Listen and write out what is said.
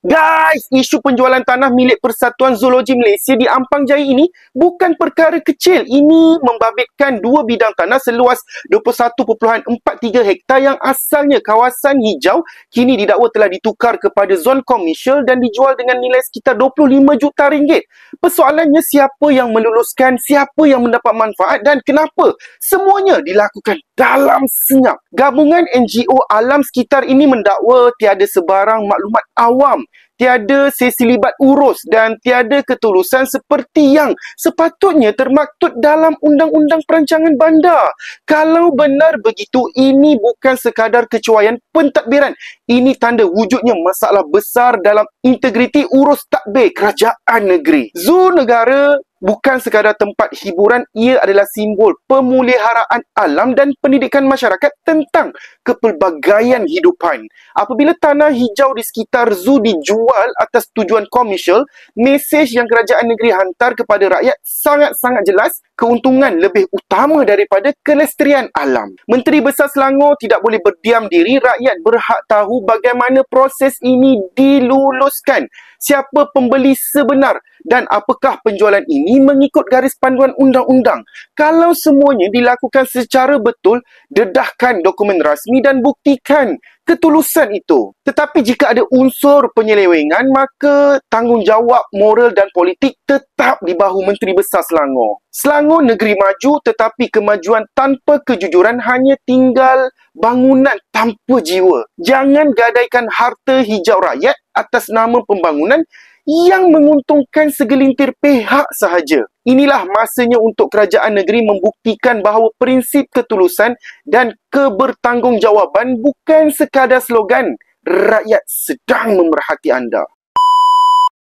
Guys, isu penjualan tanah milik Persatuan Zoologi Malaysia di Ampang Jaya ini bukan perkara kecil. Ini membabitkan dua bidang tanah seluas 21.43 hektar yang asalnya kawasan hijau kini didakwa telah ditukar kepada zon komersial dan dijual dengan nilai sekitar 25 juta ringgit. Persoalannya, siapa yang meluluskan, siapa yang mendapat manfaat dan kenapa? Semuanya dilakukan dalam senyap. Gabungan NGO alam sekitar ini mendakwa tiada sebarang maklumat awam, tiada sesi libat urus dan tiada ketulusan seperti yang sepatutnya termaktub dalam Undang-Undang Perancangan Bandar. Kalau benar begitu, ini bukan sekadar kecuaian pentadbiran. Ini tanda wujudnya masalah besar dalam integriti urus tadbir kerajaan negeri. Zoo negara bukan sekadar tempat hiburan, ia adalah simbol pemeliharaan alam dan pendidikan masyarakat tentang kepelbagaian hidupan. Apabila tanah hijau di sekitar zoo dijual atas tujuan komersial, mesej yang kerajaan negeri hantar kepada rakyat sangat-sangat jelas, keuntungan lebih utama daripada kelestarian alam. Menteri Besar Selangor tidak boleh berdiam diri, rakyat berhak tahu bagaimana proses ini diluluskan, siapa pembeli sebenar dan apakah penjualan ini mengikut garis panduan undang-undang. Kalau semuanya dilakukan secara betul, dedahkan dokumen rasmi dan buktikan ketulusan itu. Tetapi jika ada unsur penyelewengan, maka tanggungjawab moral dan politik tetap di bahu Menteri Besar Selangor. Selangor negeri maju, tetapi kemajuan tanpa kejujuran hanya tinggal bangunan tanpa jiwa. Jangan gadaikan harta hijau rakyat atas nama pembangunan yang menguntungkan segelintir pihak sahaja. Inilah masanya untuk kerajaan negeri membuktikan bahawa prinsip ketulusan dan kebertanggungjawabaan bukan sekadar slogan. Rakyat sedang memerhati anda.